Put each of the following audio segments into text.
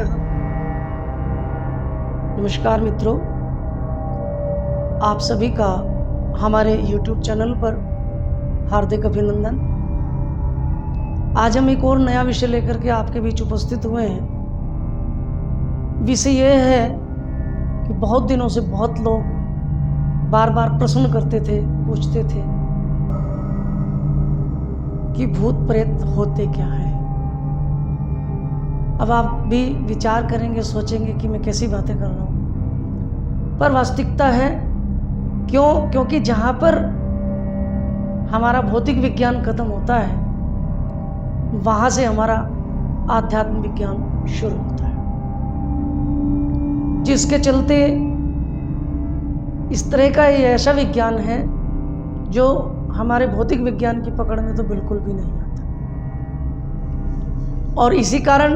यहाँ। नमस्कार मित्रों, आप सभी का हमारे YouTube चैनल पर हार्दिक अभिनंदन। आज हम एक और नया विषय लेकर के आपके बीच उपस्थित हुए हैं। विषय यह है कि बहुत दिनों से बहुत लोग बार बार प्रश्न करते थे, पूछते थे कि भूत प्रेत होते क्या है। अब आप भी विचार करेंगे, सोचेंगे कि मैं कैसी बातें कर रहा हूँ, पर वास्तविकता है क्योंकि जहाँ पर हमारा भौतिक विज्ञान खत्म होता है, वहाँ से हमारा आध्यात्म विज्ञान शुरू होता है, जिसके चलते इस तरह का ये ऐसा विज्ञान है जो हमारे भौतिक विज्ञान की पकड़ में तो बिल्कुल भी नहीं आता। और इसी कारण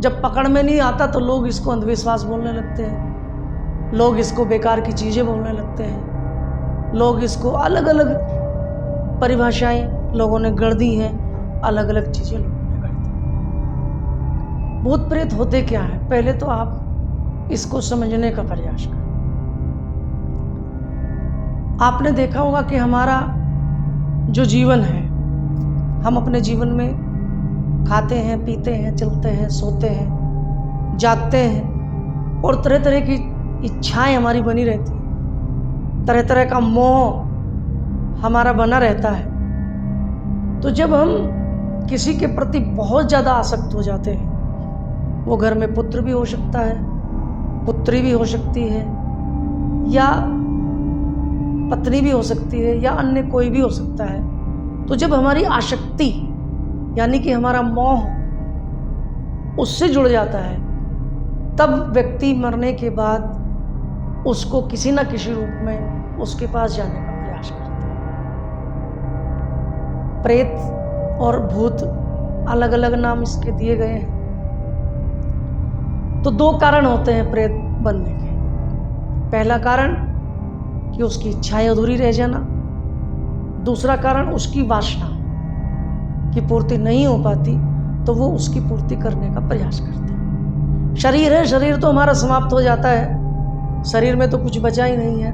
जब पकड़ में नहीं आता तो लोग इसको अंधविश्वास बोलने लगते हैं, लोग इसको बेकार की चीज़ें बोलने लगते हैं, लोग इसको अलग अलग परिभाषाएं लोगों ने गढ़ दी हैं, अलग अलग चीज़ें लोगों ने गढ़ दी। भूत प्रेत होते क्या है, पहले तो आप इसको समझने का प्रयास करें। आपने देखा होगा कि हमारा जो जीवन है, हम अपने जीवन में खाते हैं, पीते हैं, चलते हैं, सोते हैं, जागते हैं और तरह तरह की इच्छाएं हमारी बनी रहती हैं, तरह तरह का मोह हमारा बना रहता है। तो जब हम किसी के प्रति बहुत ज़्यादा आसक्त हो जाते हैं, वो घर में पुत्र भी हो सकता है, पुत्री भी हो सकती है, या पत्नी भी हो सकती है, या अन्य कोई भी हो सकता है। तो जब हमारी आसक्ति यानी कि हमारा मोह उससे जुड़ जाता है, तब व्यक्ति मरने के बाद उसको किसी न किसी रूप में उसके पास जाने का प्रयास करता है। प्रेत और भूत अलग अलग नाम इसके दिए गए हैं। तो दो कारण होते हैं प्रेत बनने के। पहला कारण कि उसकी इच्छाएं अधूरी रह जाना, दूसरा कारण उसकी वासना की पूर्ति नहीं हो पाती तो वो उसकी पूर्ति करने का प्रयास करता है। शरीर है, शरीर तो हमारा समाप्त हो जाता है, शरीर में तो कुछ बचा ही नहीं है।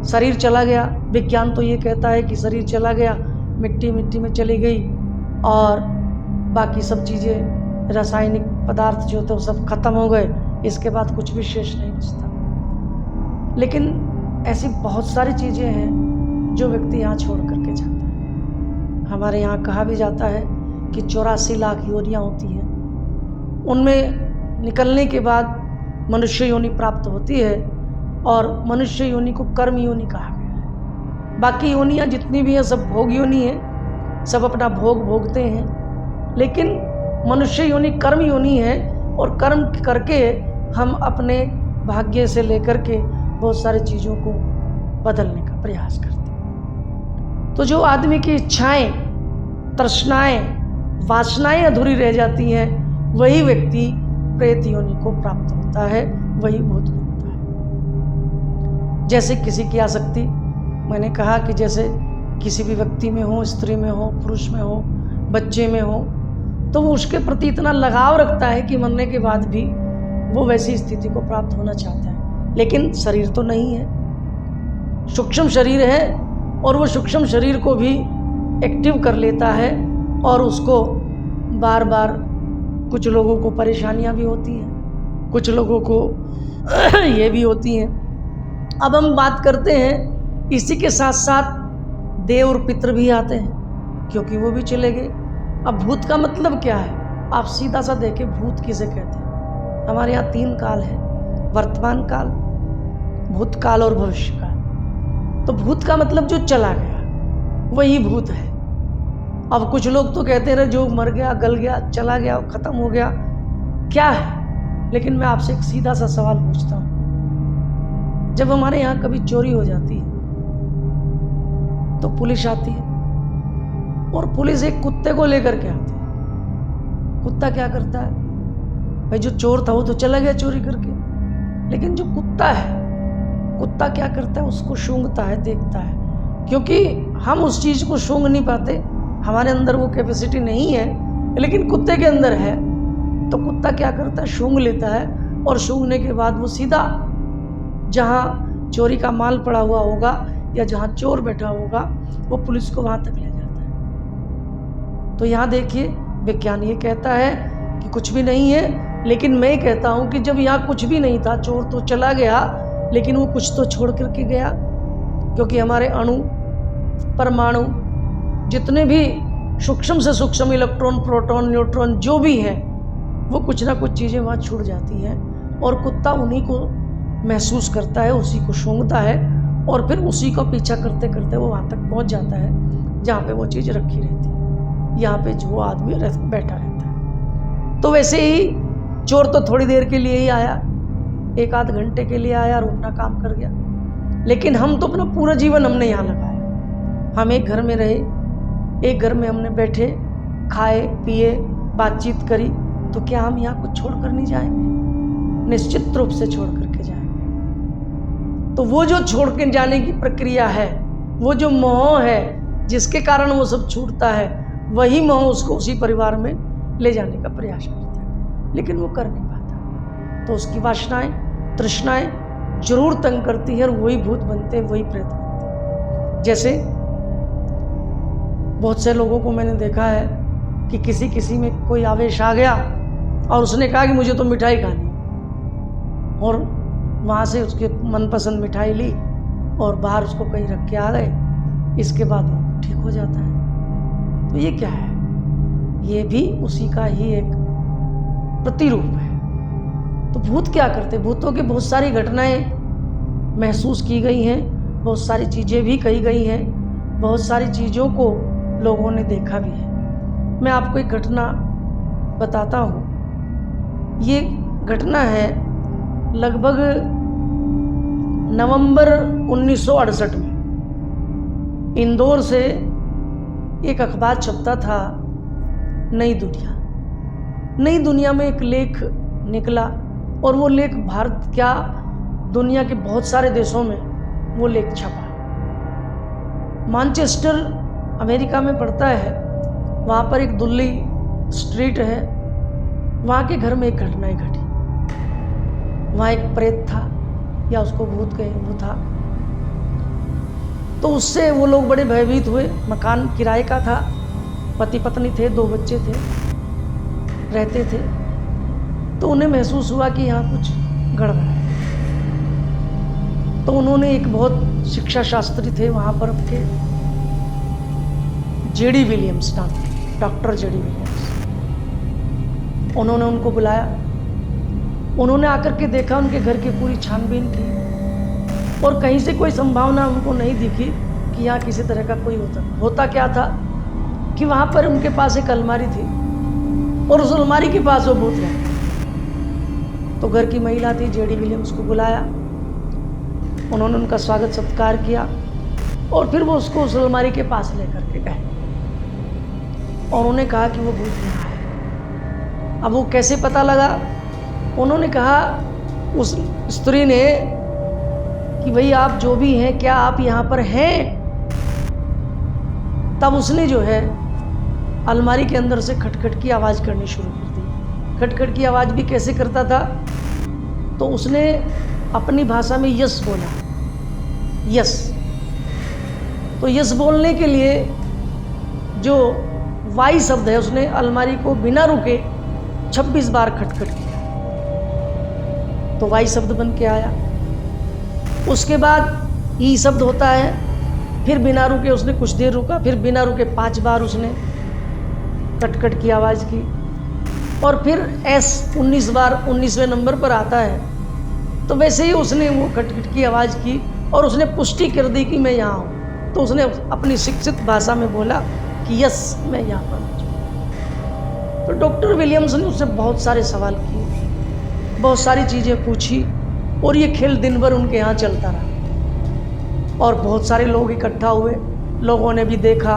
शरीर चला गया, विज्ञान तो ये कहता है कि शरीर चला गया, मिट्टी मिट्टी में चली गई और बाकी सब चीज़ें, रासायनिक पदार्थ जो थे वो सब खत्म हो गए, इसके बाद कुछ विशेष नहीं बचता। लेकिन ऐसी बहुत सारी चीज़ें हैं जो व्यक्ति यहाँ छोड़ करके जाता है। हमारे यहाँ कहा भी जाता है कि 84 लाख योनियाँ होती हैं, उनमें निकलने के बाद मनुष्य योनि प्राप्त होती है और मनुष्य योनि को कर्म योनि कहा गया है। बाकी योनियाँ जितनी भी हैं सब भोग योनि है, सब अपना भोग भोगते हैं, लेकिन मनुष्य योनि कर्म योनि है और कर्म करके हम अपने भाग्य से लेकर के बहुत सारी चीज़ों को बदलने का प्रयास करते हैं। तो जो आदमी की इच्छाएं, तृष्णाएं, वासनाएं अधूरी रह जाती हैं, वही व्यक्ति प्रेत योनि को प्राप्त होता है, वही भूत बनता है। जैसे किसी की आसक्ति, मैंने कहा कि जैसे किसी भी व्यक्ति में हो, स्त्री में हो, पुरुष में हो, बच्चे में हो, तो वो उसके प्रति इतना लगाव रखता है कि मरने के बाद भी वो वैसी स्थिति को प्राप्त होना चाहता है। लेकिन शरीर तो नहीं है, सूक्ष्म शरीर है और वो सूक्ष्म शरीर को भी एक्टिव कर लेता है और उसको बार बार, कुछ लोगों को परेशानियां भी होती हैं, कुछ लोगों को ये भी होती हैं। अब हम बात करते हैं, इसी के साथ साथ देव और पितृ भी आते हैं, क्योंकि वो भी चले गए। अब भूत का मतलब क्या है, आप सीधा सा देखें, भूत किसे कहते हैं। हमारे यहाँ 3 काल है, वर्तमान काल, भूतकाल और भविष्य काल। तो भूत का मतलब जो चला गया, वही भूत है। अब कुछ लोग तो कहते रहे जो मर गया, गल गया, चला गया, खत्म हो गया, क्या है। लेकिन मैं आपसे एक सीधा सा सवाल पूछता हूँ, जब हमारे यहाँ कभी चोरी हो जाती है तो पुलिस आती है और पुलिस एक कुत्ते को लेकर के आती है। कुत्ता क्या करता है भाई, जो चोर था वो तो चला गया चोरी करके, लेकिन जो कुत्ता है, कुत्ता क्या करता है, उसको सूंघता है, देखता है, क्योंकि हम उस चीज़ को सूंघ नहीं पाते, हमारे अंदर वो कैपेसिटी नहीं है, लेकिन कुत्ते के अंदर है। तो कुत्ता क्या करता है, सूंघ लेता है और सूंघने के बाद वो सीधा जहाँ चोरी का माल पड़ा हुआ होगा या जहाँ चोर बैठा होगा वो पुलिस को वहाँ तक ले जाता है। तो यहाँ देखिए विज्ञान ये कहता है कि कुछ भी नहीं है, लेकिन मैं कहता हूँ कि जब यहाँ कुछ भी नहीं था, चोर तो चला गया लेकिन वो कुछ तो छोड़ करके गया, क्योंकि हमारे अणु, परमाणु, जितने भी सूक्ष्म से सूक्ष्म इलेक्ट्रॉन, प्रोटॉन, न्यूट्रॉन जो भी है वो कुछ ना कुछ चीज़ें वहाँ छूट जाती हैं और कुत्ता उन्हीं को महसूस करता है, उसी को सूंघता है और फिर उसी का पीछा करते करते वो वहाँ तक पहुँच जाता है जहाँ पे वो चीज़ रखी रहती है, यहाँ पे जो आदमी बैठा रहता है। तो वैसे ही चोर तो थोड़ी देर के लिए ही आया, 1-8 घंटे के लिए आया और अपना काम कर गया, लेकिन हम तो अपना पूरा जीवन हमने यहाँ लगाया। हम एक घर में रहे, एक घर में हमने बैठे, खाए पिए, बातचीत करी, तो क्या हम यहाँ कुछ छोड़ कर नहीं जाएंगे? निश्चित रूप से छोड़ करके जाएंगे। तो वो जो छोड़ के जाने की प्रक्रिया है, वो जो मोह है जिसके कारण वो सब छूटता है, वही मोह उसको उसी परिवार में ले जाने का प्रयास करता है, लेकिन वो कर नहीं पाता। तो उसकी वासनाएं, तृष्णाएं जरूर तंग करती है और वही भूत बनते हैं, वही प्रेत बनते हैं। जैसे बहुत से लोगों को मैंने देखा है कि किसी में कोई आवेश आ गया और उसने कहा कि मुझे तो मिठाई खानी है, और वहाँ से उसके मनपसंद मिठाई ली और बाहर उसको कहीं रख के आ गए, इसके बाद वो ठीक हो जाता है। तो ये क्या है? ये भी उसी का ही एक प्रतिरूप है। तो भूत क्या करते? भूतों की बहुत सारी घटनाएं महसूस की गई हैं, बहुत सारी चीज़ें भी कही गई हैं, बहुत सारी चीज़ों को लोगों ने देखा भी है। मैं आपको एक घटना बताता हूँ। ये घटना है लगभग नवंबर 1968 में। इंदौर से एक अखबार छपता था, नई दुनिया। नई दुनिया में एक लेख निकला और वो लेख भारत क्या, दुनिया के बहुत सारे देशों में वो लेख छपा। मैनचेस्टर अमेरिका में पड़ता है, वहाँ पर एक दुल्ली स्ट्रीट है, वहाँ के घर में एक घटना घटी। वहाँ एक प्रेत था, या उसको भूत कहे, वो था। तो उससे वो लोग बड़े भयभीत हुए। मकान किराए का था, पति पत्नी थे, 2 बच्चे थे, रहते थे। तो उन्हें महसूस हुआ कि यहाँ कुछ गड़बड़ है। तो उन्होंने एक बहुत शिक्षा शास्त्री थे वहाँ पर के, जेडी विलियम्स नाम, डॉक्टर जेडी विलियम्स, उन्होंने उनको बुलाया। उन्होंने आकर के देखा, उनके घर की पूरी छानबीन की और कहीं से कोई संभावना उनको नहीं दिखी कि यहाँ किसी तरह का कोई होता क्या था कि वहाँ पर उनके पास एक अलमारी थी और उस अलमारी के पास वो भूत रहता। तो घर की महिला थी, जेडी विलियम्स को बुलाया, उन्होंने उनका स्वागत सत्कार किया और फिर वो उसको उस अलमारी के पास लेकर के गए और उन्होंने कहा कि वो भूत यहाँ है। अब वो कैसे पता लगा? उन्होंने कहा उस स्त्री ने कि भाई आप जो भी हैं, क्या आप यहाँ पर हैं? तब उसने जो है अलमारी के अंदर से खटखट की आवाज़ करनी शुरू कर दी। खटखट की आवाज़ भी कैसे करता था? तो उसने अपनी भाषा में यस बोला, यस। तो यस बोलने के लिए जो वाई शब्द है, उसने अलमारी को बिना रुके 26 बार खटखट किया, तो वाई शब्द बन के आया। उसके बाद ई शब्द होता है, फिर बिना रुके उसने कुछ देर रुका, फिर बिना रुके 5 बार उसने खटखट की आवाज़ की, और फिर एस 19 बार 19वें नंबर पर आता है। तो वैसे ही उसने वो खटखट की आवाज़ की और उसने पुष्टि कर दी कि मैं यहाँ हूँ। तो उसने अपनी शिक्षित भाषा में बोला कि यस, मैं यहाँ पर हूँ। तो डॉक्टर विलियम्स ने उससे बहुत सारे सवाल किए, बहुत सारी चीज़ें पूछी और ये खेल दिन भर उनके यहाँ चलता रहा और बहुत सारे लोग इकट्ठा हुए, लोगों ने भी देखा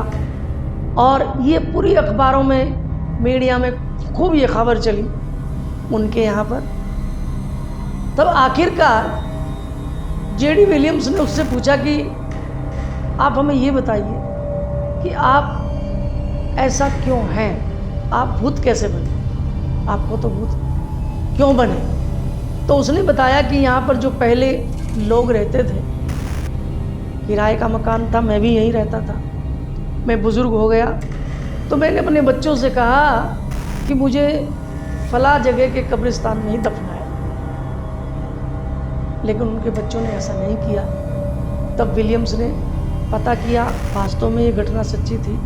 और ये पूरी अखबारों में, मीडिया में खूब ये खबर चली उनके यहाँ पर। तब आखिरकार जेडी विलियम्स ने उससे पूछा कि आप हमें ये बताइए कि आप ऐसा क्यों हैं, आप भूत कैसे बने? आपको तो भूत क्यों बने? तो उसने बताया कि यहाँ पर जो पहले लोग रहते थे, किराए का मकान था, मैं भी यहीं रहता था। मैं बुज़ुर्ग हो गया तो मैंने अपने बच्चों से कहा कि मुझे फला जगह के कब्रिस्तान में ही दफनाया, लेकिन उनके बच्चों ने ऐसा नहीं किया। तब विलियम्स ने पता किया, वास्तव में ये घटना सच्ची थी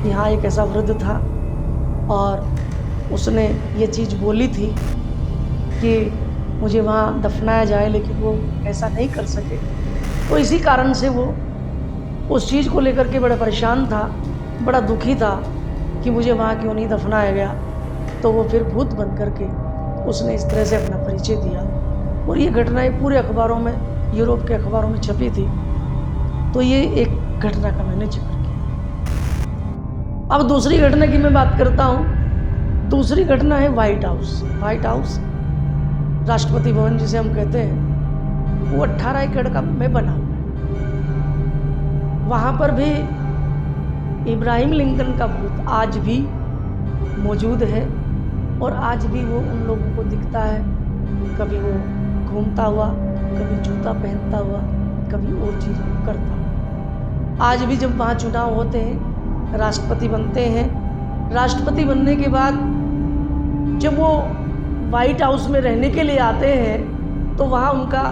कि हाँ, एक ऐसा वृद्ध था और उसने ये चीज़ बोली थी कि मुझे वहाँ दफनाया जाए, लेकिन वो ऐसा नहीं कर सके। तो इसी कारण से वो उस चीज़ को लेकर के बड़ा परेशान था, बड़ा दुखी था कि मुझे वहाँ क्यों नहीं दफनाया गया। तो वो फिर भूत बन करके उसने इस तरह से अपना परिचय दिया और ये घटनाएं पूरे अखबारों में, यूरोप के अखबारों में छपी थी। तो ये एक घटना का मैंने जिक्र किया। अब दूसरी घटना की मैं बात करता हूँ। दूसरी घटना है white house. White house, Rashtrapati Bhavan जिसे हम कहते हैं, वो 18 एकड़ का में बना हुआ है। वहाँ पर भी इब्राहिम लिंकन का भूत आज भी मौजूद है और आज भी वो उन लोगों को दिखता है। कभी वो घूमता हुआ, कभी जूता पहनता हुआ, कभी और चीज़ करता हुआ। आज भी जब वहाँ चुनाव होते हैं, राष्ट्रपति बनते हैं, राष्ट्रपति बनने के बाद जब वो व्हाइट हाउस में रहने के लिए आते हैं तो वहाँ उनका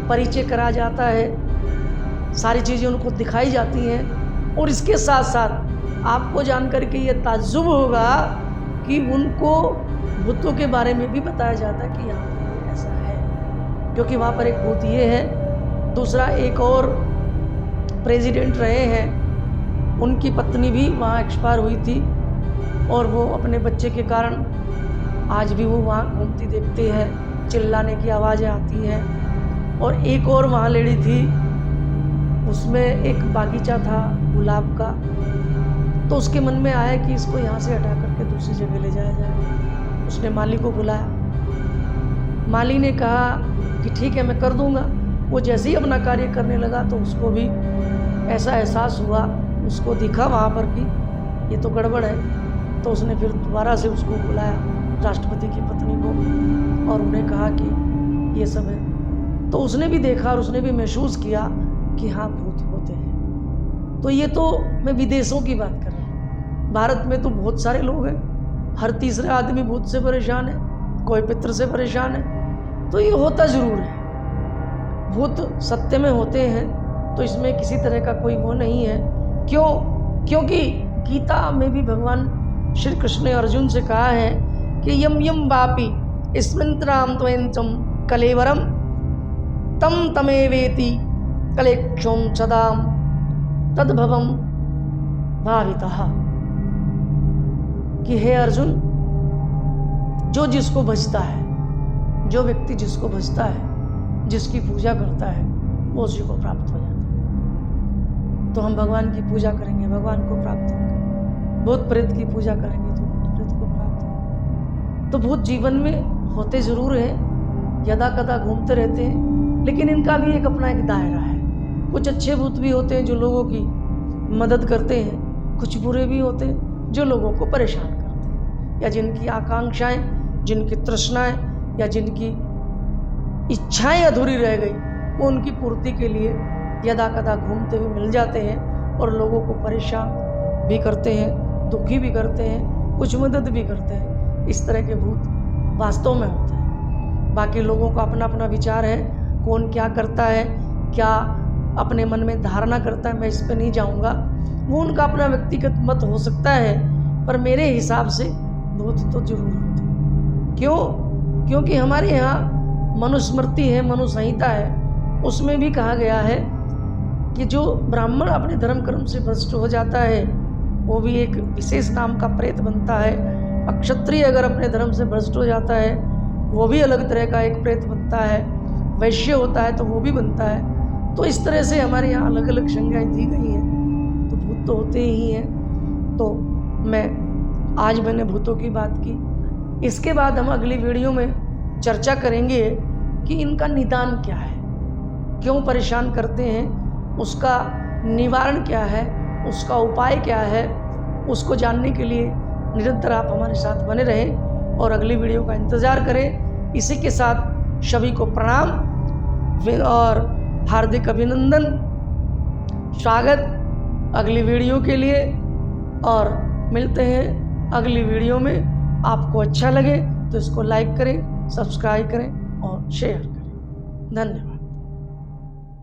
परिचय करा जाता है, सारी चीज़ें उनको दिखाई जाती हैं। और इसके साथ साथ आपको जान करके ये ताज्जुब होगा कि उनको भूतों के बारे में भी बताया जाता है कि यहाँ पर ऐसा है, क्योंकि वहाँ पर एक भूत ये है। दूसरा, एक और प्रेसिडेंट रहे हैं, उनकी पत्नी भी वहाँ एक्सपायर हुई थी और वो अपने बच्चे के कारण आज भी वो वहाँ घूमती देखते हैं, चिल्लाने की आवाज़ें आती हैं। और एक और वहाँ लेडी थी, उसमें एक बागीचा था गुलाब का, तो उसके मन में आया कि इसको यहाँ से हटा करके दूसरी जगह ले जाया जाए। उसने माली को बुलाया, माली ने कहा कि ठीक है, मैं कर दूंगा। वो जैसे ही अपना कार्य करने लगा तो उसको भी ऐसा एहसास हुआ, उसको दिखा वहाँ पर कि ये तो गड़बड़ है। तो उसने फिर दोबारा से उसको बुलाया, राष्ट्रपति की पत्नी को, और उन्हें कहा कि ये सब है। तो उसने भी देखा और उसने भी महसूस किया कि हाँ, भूत होते हैं। तो ये तो मैं विदेशों की बात कर रहा हूँ। भारत में तो बहुत सारे लोग हैं, हर तीसरा आदमी भूत से परेशान है, कोई पितृ से परेशान है। तो ये होता ज़रूर है, भूत सत्य में होते हैं, तो इसमें किसी तरह का कोई वो नहीं है। क्यों? क्योंकि गीता में भी भगवान श्री कृष्ण ने अर्जुन से कहा है कि यम यम वापि स्मृतराम त्वयंचम कलेवरम तम तमेवेति कलेक्षोम सदाम तद्भवम भावितः, कि हे अर्जुन, जो जिसको भजता है, जो व्यक्ति जिसको भजता है, जिसकी पूजा करता है, वो उसी को प्राप्त हो जाता है। तो हम भगवान की पूजा करेंगे, भगवान को प्राप्त होंगे। भूत प्रेत की पूजा करेंगे तो भूत प्रेत को प्राप्त होंगे। तो भूत जीवन में होते ज़रूर हैं, यदा कदा घूमते रहते हैं, लेकिन इनका भी एक अपना एक दायरा है। कुछ अच्छे भूत भी होते हैं जो लोगों की मदद करते हैं, कुछ बुरे भी होते हैं जो लोगों को परेशान करते हैं, या जिनकी आकांक्षाएं, जिनकी तृष्णाएं या जिनकी इच्छाएं अधूरी रह गई, वो उनकी पूर्ति के लिए यदा कदा घूमते हुए मिल जाते हैं और लोगों को परेशान भी करते हैं, दुखी भी करते हैं, कुछ मदद भी करते हैं। इस तरह के भूत वास्तव में होते हैं। बाकी लोगों का अपना अपना विचार है, कौन क्या करता है, क्या अपने मन में धारणा करता है, मैं इस पर नहीं जाऊंगा, वो उनका अपना व्यक्तिगत मत हो सकता है। पर मेरे हिसाब से भूत तो जरूर होते हैं। क्यों? क्योंकि हमारे यहाँ मनुस्मृति है, मनुसंहिता है, उसमें भी कहा गया है कि जो ब्राह्मण अपने धर्म कर्म से भ्रष्ट हो जाता है वो भी एक विशेष नाम का प्रेत बनता है। क्षत्रिय अगर अपने धर्म से भ्रष्ट हो जाता है वो भी अलग तरह का एक प्रेत बनता है। वैश्य होता है तो वो भी बनता है। तो इस तरह से हमारे यहाँ अलग अलग संज्ञाएं दी गई हैं। तो भूत तो होते ही हैं। तो मैंने भूतों की बात की। इसके बाद हम अगली वीडियो में चर्चा करेंगे कि इनका निदान क्या है, क्यों परेशान करते हैं, उसका निवारण क्या है, उसका उपाय क्या है। उसको जानने के लिए निरंतर आप हमारे साथ बने रहें और अगली वीडियो का इंतज़ार करें। इसी के साथ सभी को प्रणाम और हार्दिक अभिनंदन, स्वागत अगली वीडियो के लिए। और मिलते हैं अगली वीडियो में। आपको अच्छा लगे तो इसको लाइक करें, सब्सक्राइब करें और शेयर करें। धन्यवाद।